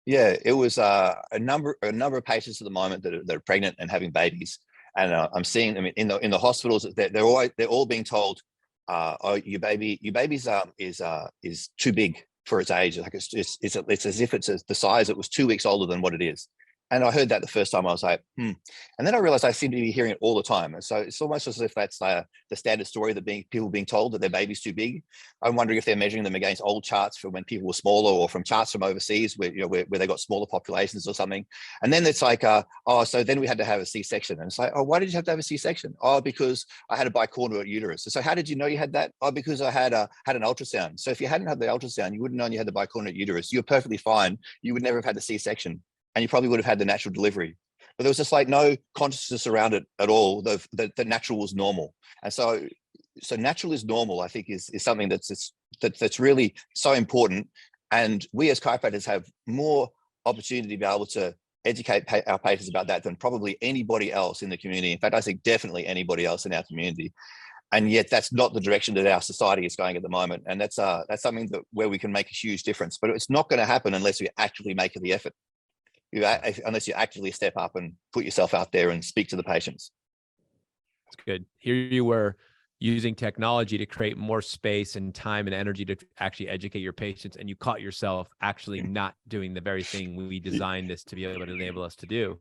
Yeah, it was a number of patients at the moment that are pregnant and having babies, and I'm seeing them in the hospitals. They're all being told, "Oh, your baby's is too big for its age. Like it's as if it's the size. It was 2 weeks older than what it is." And I heard that the first time. I was like, And then I realized I seem to be hearing it all the time. And so it's almost as if that's the standard story that people being told that their baby's too big. I'm wondering if they're measuring them against old charts from when people were smaller, or from charts from overseas where they got smaller populations or something. And then it's like, so then we had to have a C-section. And it's like, why did you have to have a C-section? Because I had a bicornuate uterus. So how did you know you had that? Because I had an ultrasound. So if you hadn't had the ultrasound, you wouldn't know you had the bicornuate uterus. You're perfectly fine. You would never have had the C-section. And you probably would have had the natural delivery, but there was just like no consciousness around it at all. The natural was normal, and so natural is normal. I think is something that's really so important. And we as chiropractors have more opportunity to be able to educate our patients about that than probably anybody else in the community. In fact, I think definitely anybody else in our community. And yet, that's not the direction that our society is going at the moment. And that's something where we can make a huge difference. But it's not going to happen unless we actually make the effort. Unless you actively step up and put yourself out there and speak to the patients. That's good. Here you were using technology to create more space and time and energy to actually educate your patients, and you caught yourself actually not doing the very thing we designed this to be able to enable us to do.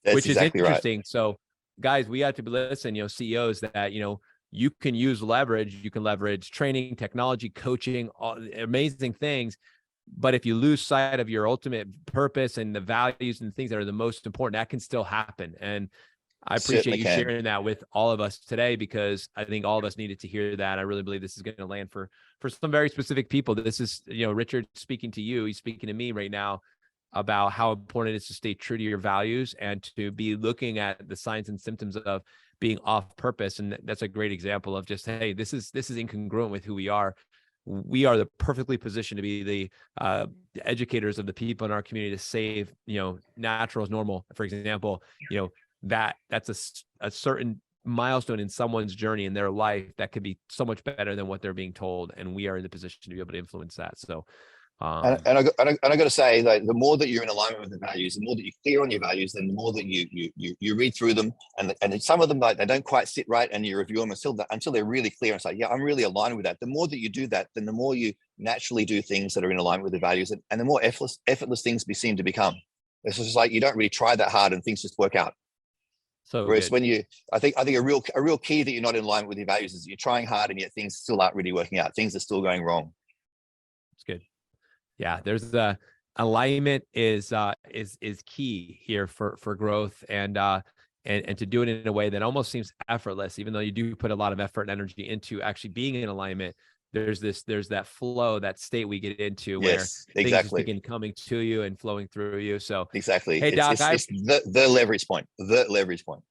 That's which exactly is interesting. Right. So guys, we have to listen, CEOs, that, you can use leverage. You can leverage training, technology, coaching, all amazing things. But if you lose sight of your ultimate purpose and the values and things that are the most important, that can still happen. And I appreciate you sharing that with all of us today, because I think all of us needed to hear that. I really believe this is going to land for some very specific people. This is, Richard speaking to you. He's speaking to me right now about how important it is to stay true to your values and to be looking at the signs and symptoms of being off purpose. And that's a great example of just, hey, this is incongruent with who we are. We are the perfectly positioned to be the educators of the people in our community to save, natural is normal. For example, that's a certain milestone in someone's journey in their life that could be so much better than what they're being told. And we are in the position to be able to influence that. So, and I got to say that the more that you're in alignment with the values, the more that you're clear on your values, then the more that you read through them, and some of them, like, they don't quite sit right, and you review them until they're really clear and say, yeah, I'm really aligned with that. The more that you do that, then the more you naturally do things that are in alignment with the values, and the more effortless things seem to become. It's just like you don't really try that hard, and things just work out. So whereas good. when I think a real key that you're not in alignment with your values is you're trying hard, and yet things still aren't really working out. Things are still going wrong. It's good. Yeah, there's the alignment is key here for growth, and to do it in a way that almost seems effortless, even though you do put a lot of effort and energy into actually being in alignment. There's that flow, that state we get into where things just begin coming to you and flowing through you. So exactly. Hey, Doc, it's the leverage point. The leverage point.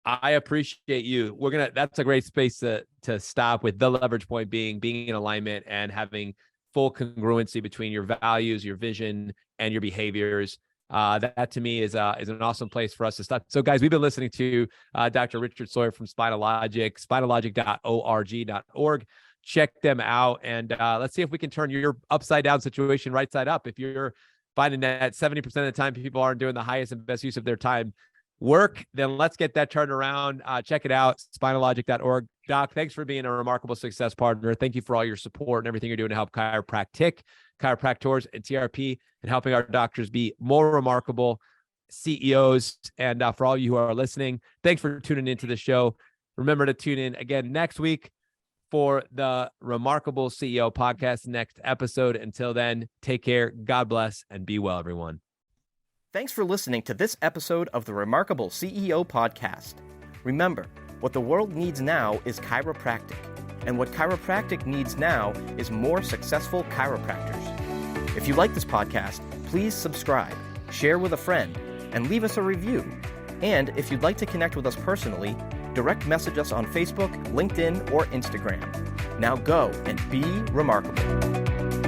I appreciate you. That's a great space to stop with. The leverage point being in alignment and having full congruency between your values, your vision, and your behaviors. That to me is an awesome place for us to start. So guys, we've been listening to Dr. Richard Sawyer from Spinalogic, spinalogic.org. Check them out, and let's see if we can turn your upside down situation right side up. If you're finding that 70% of the time people aren't doing the highest and best use of their time work, then let's get that turned around. Check it out, spinalogic.org. Doc, thanks for being a remarkable success partner. Thank you for all your support and everything you're doing to help chiropractic, chiropractors, and TRP, and helping our doctors be more remarkable CEOs. And for all of you who are listening, thanks for tuning into the show. Remember to tune in again next week for the Remarkable CEO podcast, next episode. Until then, take care, God bless, and be well, everyone. Thanks for listening to this episode of the Remarkable CEO podcast. Remember, what the world needs now is chiropractic, and what chiropractic needs now is more successful chiropractors. If you like this podcast, please subscribe, share with a friend, and leave us a review. And if you'd like to connect with us personally, direct message us on Facebook, LinkedIn, or Instagram. Now go and be remarkable.